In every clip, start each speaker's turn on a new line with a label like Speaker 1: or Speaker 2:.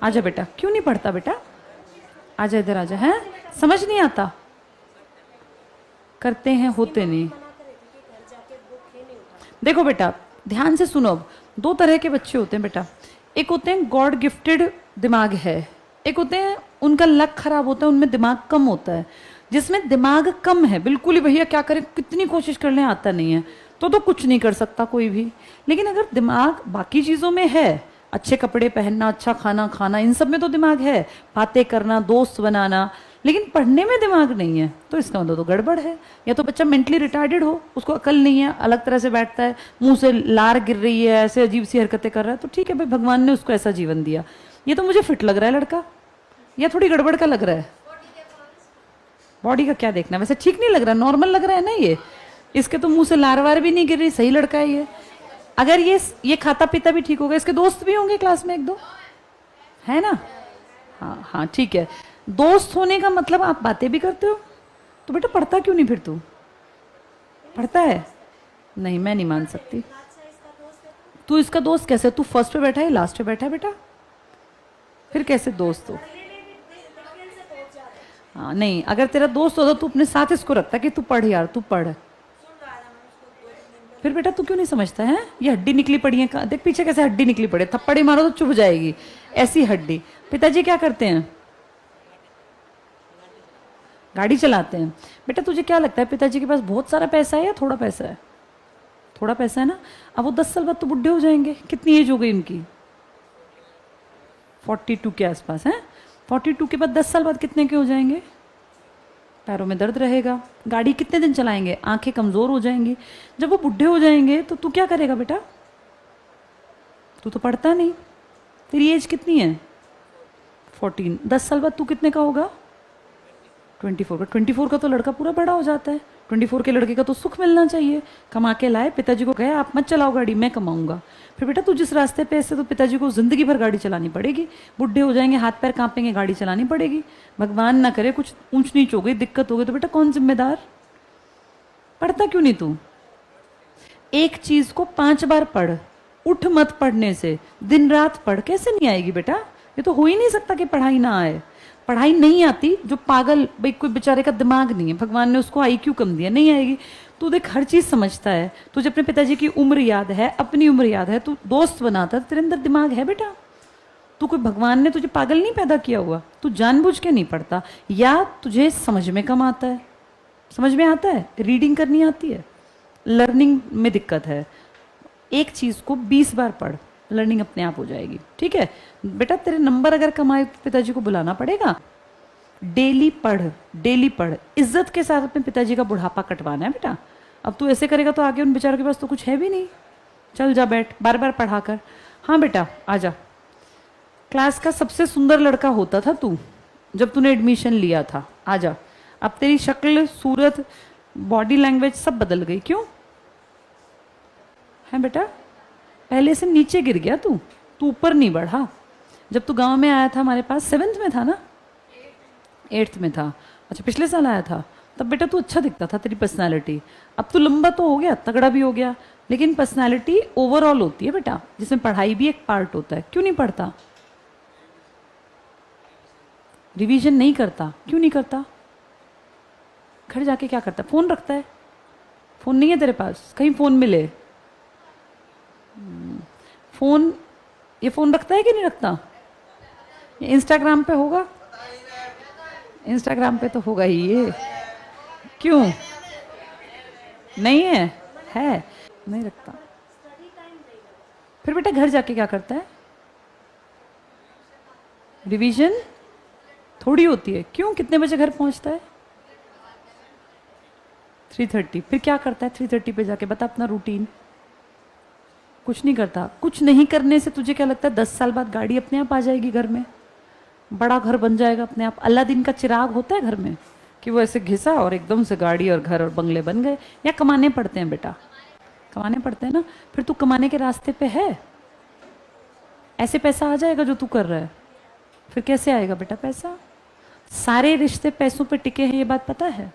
Speaker 1: आजा बेटा, क्यों नहीं पढ़ता बेटा? आजा इधर आजा। है समझ नहीं आता? करते हैं होते नहीं। देखो बेटा ध्यान से सुनो, अब दो तरह के बच्चे होते हैं बेटा। एक होते हैं गॉड गिफ्टेड दिमाग है, एक होते हैं उनका लक खराब होता है, उनमें दिमाग कम होता है। जिसमें दिमाग कम है बिल्कुल ही, भैया क्या करें, कितनी कोशिश कर लें आता नहीं है, तो कुछ नहीं कर सकता कोई भी। लेकिन अगर दिमाग बाकी चीज़ों में है, अच्छे कपड़े पहनना, अच्छा खाना खाना, इन सब में तो दिमाग है, बातें करना, दोस्त बनाना, लेकिन पढ़ने में दिमाग नहीं है, तो इसका मतलब तो गड़बड़ है। या तो बच्चा मेंटली रिटार्डेड हो, उसको अकल नहीं है, अलग तरह से बैठता है, मुंह से लार गिर रही है, ऐसे अजीब सी हरकतें कर रहा है, तो ठीक है भाई, भगवान ने उसको ऐसा जीवन दिया। ये तो मुझे फिट लग रहा है लड़का, या थोड़ी गड़बड़ का लग रहा है? बॉडी का क्या देखना, वैसे ठीक नहीं लग रहा, नॉर्मल लग रहा है ना ये। इसके तो मुंह से लार वार भी नहीं गिर रही, सही लड़का है ये। अगर ये खाता पीता भी ठीक होगा, इसके दोस्त भी होंगे क्लास में एक दो, है ना? हाँ हाँ ठीक है। दोस्त होने का मतलब आप बातें भी करते हो, तो बेटा पढ़ता क्यों नहीं फिर तू? पढ़ता है? नहीं, मैं नहीं मान सकती। तू इसका दोस्त कैसे? तू फर्स्ट पे बैठा है, लास्ट पे बैठा है बेटा, फिर कैसे दोस्त हो? हाँ नहीं, अगर तेरा दोस्त होता तू अपने साथ इसको रखता कि तू पढ़ यार, तू पढ़। फिर बेटा तू क्यों नहीं समझता है? ये हड्डी निकली पड़ी है, देख पीछे कैसे हड्डी निकली पड़ी है, थप्पड़ी मारो तो चुभ जाएगी, ऐसी हड्डी। पिताजी क्या करते हैं? गाड़ी चलाते हैं। बेटा तुझे क्या लगता है पिताजी के पास बहुत सारा पैसा है या थोड़ा पैसा है? थोड़ा पैसा है ना। अब वो 10 साल बाद तो बुढ़े हो जाएंगे, कितनी एज हो गई उनकी? 42 के आसपास है। 42 के बाद 10 साल बाद कितने के हो जाएंगे? पैरों में दर्द रहेगा, गाड़ी कितने दिन चलाएंगे, आंखें कमजोर हो जाएंगी। जब वो बुढ़े हो जाएंगे तो तू क्या करेगा बेटा? तू तो पढ़ता नहीं, तेरी एज कितनी है? 14। 10 साल बाद तू कितने का होगा? 24 का। 24 का तो लड़का पूरा बड़ा हो जाता है। 24 के लड़के का तो सुख मिलना चाहिए, कमा के लाए, पिताजी को कहे आप मत चलाओ गाड़ी, मैं कमाऊंगा। फिर बेटा तू जिस रास्ते पे, ऐसे तो पिताजी को जिंदगी भर गाड़ी चलानी पड़ेगी, बुढ़े हो जाएंगे, हाथ पैर कांपेंगे, गाड़ी चलानी पड़ेगी। भगवान ना करे कुछ ऊंच नीच हो गई, दिक्कत हो गई, तो बेटा कौन जिम्मेदार? पढ़ता क्यों नहीं तू? एक चीज को 5 बार पढ़, उठ मत पढ़ने से, दिन रात पढ़, कैसे नहीं आएगी बेटा? ये तो हो ही नहीं सकता कि पढ़ाई ना आए। पढ़ाई नहीं आती, जो पागल भाई, कोई बेचारे का दिमाग नहीं है, भगवान ने उसको आईक्यू कम दिया, नहीं आएगी। तू देख हर चीज समझता है, तुझे अपने पिताजी की उम्र याद है, अपनी उम्र याद है, तू दोस्त बनाता है, तेरे अंदर दिमाग है बेटा। तू कोई, भगवान ने तुझे पागल नहीं पैदा किया हुआ, तू जानबूझ के नहीं पढ़ता, या तुझे समझ में कम आता है। समझ में आता है, रीडिंग करनी आती है, लर्निंग में दिक्कत है। एक चीज को 20 बार पढ़, लर्निंग अपने आप हो जाएगी, ठीक है बेटा? तेरे नंबर अगर कम आए तो पिताजी को बुलाना पड़ेगा। डेली पढ़, डेली पढ़, इज्जत के साथ अपने पिताजी का बुढ़ापा कटवाना है बेटा। अब तू ऐसे करेगा तो आगे उन बेचारों के पास तो कुछ है भी नहीं। चल जा बैठ, बार बार पढ़ा कर। हाँ बेटा आजा। क्लास का सबसे सुंदर लड़का होता था तू जब तूने एडमिशन लिया था, आजा। अब तेरी शक्ल, सूरत, बॉडी लैंग्वेज सब बदल गई, क्यों है बेटा? पहले से नीचे गिर गया तू, तू ऊपर नहीं बढ़ा। जब तू गांव में आया था हमारे पास, 7th में था ना? 8th में था। अच्छा पिछले साल आया था, तब बेटा तू अच्छा दिखता था, तेरी पर्सनालिटी। अब तू लंबा तो हो गया, तगड़ा भी हो गया, लेकिन पर्सनालिटी ओवरऑल होती है बेटा, जिसमें पढ़ाई भी एक पार्ट होता है। क्यों नहीं पढ़ता? रिवीजन नहीं करता, क्यों नहीं करता? घर जाके क्या करता है? फोन रखता है? फोन नहीं है तेरे पास? कहीं फोन मिले? फोन, ये फोन रखता है कि नहीं रखता? ये इंस्टाग्राम पे होगा, इंस्टाग्राम पे तो होगा ही ये। क्यों नहीं है? है, नहीं रखता। फिर बेटा घर जाके क्या करता है? रिवीजन थोड़ी होती है। क्यों, कितने बजे घर पहुंचता है? 3:30। फिर क्या करता है 3:30 पे जाके? बता अपना रूटीन। कुछ नहीं करता। कुछ नहीं करने से तुझे क्या लगता है 10 साल बाद गाड़ी अपने आप आ जाएगी घर में, बड़ा घर बन जाएगा अपने आप? अल्लादीन का चिराग होता है घर में कि वो ऐसे घिसा और एकदम से गाड़ी और घर और बंगले बन गए? या कमाने पड़ते हैं बेटा? कमाने पड़ते हैं ना। फिर तू कमाने के रास्ते पे है, ऐसे पैसा आ जाएगा जो तू कर रहा है? फिर कैसे आएगा बेटा पैसा? सारे रिश्ते पैसों पे टिके हैं, ये बात पता है?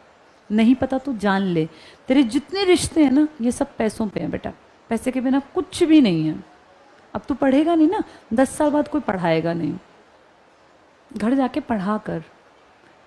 Speaker 1: नहीं पता तो जान ले, तेरे जितने रिश्ते हैं ना ये सब पैसों पे हैं बेटा। पैसे के बिना कुछ भी नहीं है। अब तू पढ़ेगा नहीं ना, 10 साल बाद कोई पढ़ाएगा नहीं, घर जाके पढ़ा कर।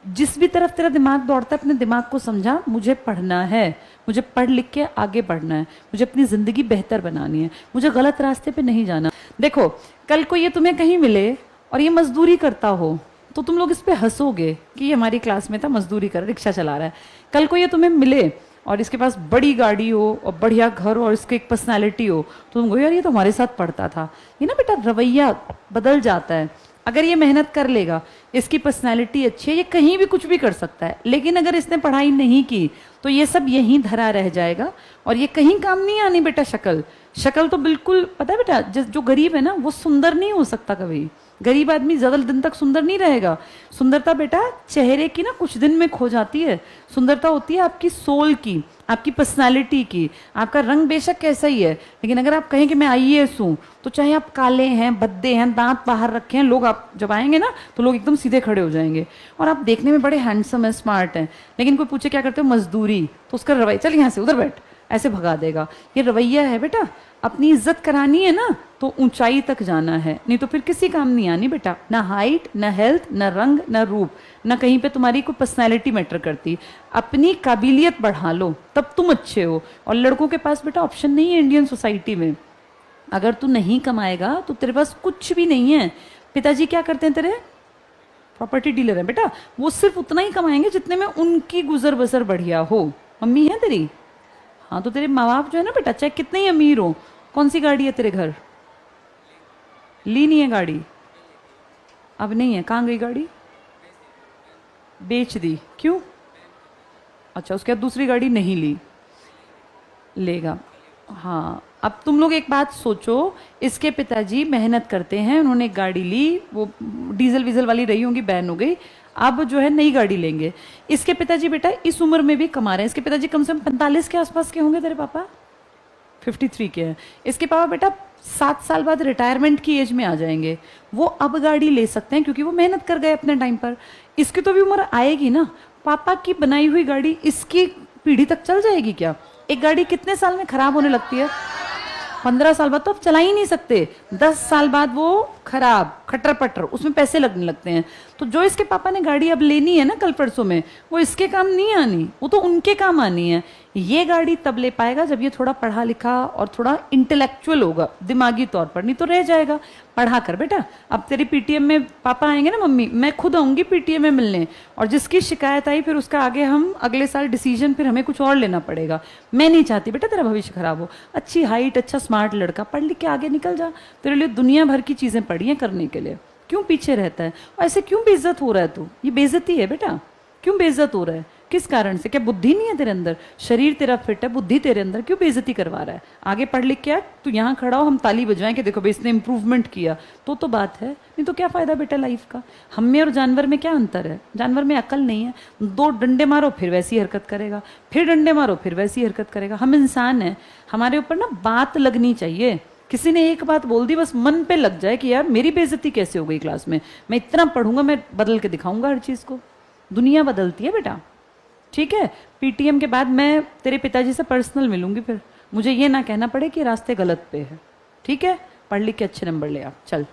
Speaker 1: जिस भी तरफ तेरा दिमाग दौड़ता है अपने दिमाग को समझा, मुझे पढ़ना है, मुझे पढ़ लिख के आगे बढ़ना है, मुझे अपनी जिंदगी बेहतर बनानी है, मुझे गलत रास्ते पे नहीं जाना। देखो कल को ये तुम्हें कहीं मिले और ये मजदूरी करता हो तो तुम लोग इस पे हंसोगे कि ये हमारी क्लास में था, मजदूरी कर रिक्शा चला रहा है। कल को ये तुम्हें मिले और इसके पास बड़ी गाड़ी हो और बढ़िया घर हो और इसकी एक पर्सनैलिटी हो तो तुम कहो यार ये तो हमारे साथ पढ़ता था। ये ना बेटा रवैया बदल जाता है। अगर ये मेहनत कर लेगा, इसकी पर्सनैलिटी अच्छी है, ये कहीं भी कुछ भी कर सकता है, लेकिन अगर इसने पढ़ाई नहीं की तो ये सब यहीं धरा रह जाएगा और ये कहीं काम नहीं आनी बेटा। शक्ल शक्ल तो बिल्कुल पता है बेटा, जो गरीब है ना वो सुंदर नहीं हो सकता कभी। गरीब आदमी ज्यादा दिन तक सुंदर नहीं रहेगा। सुंदरता बेटा चेहरे की ना कुछ दिन में खो जाती है। सुंदरता होती है आपकी सोल की, आपकी पर्सनालिटी की। आपका रंग बेशक कैसा ही है, लेकिन अगर आप कहें कि मैं आईएएस हूं तो चाहे आप काले हैं, भद्दे हैं, दांत बाहर रखे हैं, लोग आप जब आएंगे ना तो लोग एकदम सीधे खड़े हो जाएंगे और आप देखने में बड़े हैंडसम है, स्मार्ट हैं। लेकिन कोई पूछे क्या करते हो, मजदूरी, तो उसका रवैया चल यहाँ से उधर बैठ, ऐसे भगा देगा। ये रवैया है बेटा। अपनी इज्जत करानी है ना तो ऊंचाई तक जाना है, नहीं तो फिर किसी काम नहीं आनी बेटा। ना हाइट, ना हेल्थ, ना रंग, ना रूप, ना कहीं पे तुम्हारी कोई पर्सनैलिटी मैटर करती। अपनी काबिलियत बढ़ा लो तब तुम अच्छे हो। और लड़कों के पास बेटा ऑप्शन नहीं है इंडियन सोसाइटी में। अगर तू नहीं कमाएगा तो तेरे पास कुछ भी नहीं है। पिताजी क्या करते हैं तेरे, प्रॉपर्टी डीलर है बेटा। वो सिर्फ उतना ही कमाएंगे जितने में उनकी गुजर बसर बढ़िया हो। मम्मी है तेरी, हाँ तो तेरे माँ बाप जो है ना बेटा, चाहे कितने ही अमीर हो, कौन सी गाड़ी है तेरे घर, ली नहीं है गाड़ी, अब नहीं है, कहाँ गई गाड़ी, बेच दी, क्यों? अच्छा उसके बाद दूसरी गाड़ी नहीं ली, लेगा। हाँ अब तुम लोग एक बात सोचो, इसके पिताजी मेहनत करते हैं, उन्होंने एक गाड़ी ली, वो डीजल वीजल वाली रही होंगी, बैन हो गई, अब जो है नई गाड़ी लेंगे। इसके पिताजी बेटा इस उम्र में भी कमा रहे हैं। इसके पिताजी कम से कम 45 के आसपास के होंगे, तेरे पापा 53 के हैं। इसके पापा बेटा 7 साल बाद रिटायरमेंट की एज में आ जाएंगे। वो अब गाड़ी ले सकते हैं क्योंकि वो मेहनत कर गए अपने टाइम पर। इसकी तो भी उम्र आएगी ना। पापा की बनाई हुई गाड़ी इसकी पीढ़ी तक चल जाएगी क्या? एक गाड़ी कितने साल में खराब होने लगती है? 15 साल बाद तो आप चला ही नहीं सकते। 10 साल बाद वो खराब, खटर पटर, उसमें पैसे लगने लगते हैं। तो जो इसके पापा ने गाड़ी अब लेनी है ना कल परसों में, वो इसके काम नहीं आनी, वो तो उनके काम आनी है। ये गाड़ी तब ले पाएगा जब ये थोड़ा पढ़ा लिखा और थोड़ा इंटेलेक्चुअल होगा दिमागी तौर पर, नहीं तो रह जाएगा। पढ़ा कर बेटा। अब तेरी पीटीएम में पापा आएंगे ना, मम्मी मैं खुद आऊंगी पीटीएम में मिलने, और जिसकी शिकायत आई फिर उसका आगे हम अगले साल डिसीजन फिर हमें कुछ और लेना पड़ेगा। मैं नहीं चाहती बेटा तेरा भविष्य खराब हो। अच्छी हाइट, अच्छा स्मार्ट लड़का, पढ़ लिख के आगे निकल जा। तेरे लिए दुनिया भर की चीजें पड़ी हैं करने के लिए, क्यों पीछे रहता है? और ऐसे क्यों बेइज्जत हो रहा है तू? ये बेइज्जती है बेटा। क्यों बेइज्जत हो रहा है? किस कारण से? क्या बुद्धि नहीं है तेरे अंदर? शरीर तेरा फिट है, बुद्धि तेरे अंदर, क्यों बेइज्जती करवा रहा है? आगे पढ़ लिख के आ, तू यहाँ खड़ा हो, हम ताली बजवाएं कि देखो भाई इसने इंप्रूवमेंट किया, तो बात है। नहीं तो क्या फायदा बेटा लाइफ का? हम में और जानवर में क्या अंतर है? जानवर में अकल नहीं है, 2 डंडे मारो फिर वैसी हरकत करेगा, फिर डंडे मारो फिर वैसी हरकत करेगा। हम इंसान हैं, हमारे ऊपर ना बात लगनी चाहिए। किसी ने एक बात बोल दी बस मन पे लग जाए कि यार मेरी बेइज्जती कैसे हो गई क्लास में, मैं इतना पढ़ूंगा, मैं बदल के दिखाऊंगा हर चीज को। दुनिया बदलती है बेटा, ठीक है? पीटीएम के बाद मैं तेरे पिताजी से पर्सनल मिलूंगी, फिर मुझे ये ना कहना पड़े कि रास्ते गलत पे है, ठीक है? पढ़ लिख के अच्छे नंबर ले आ, चल।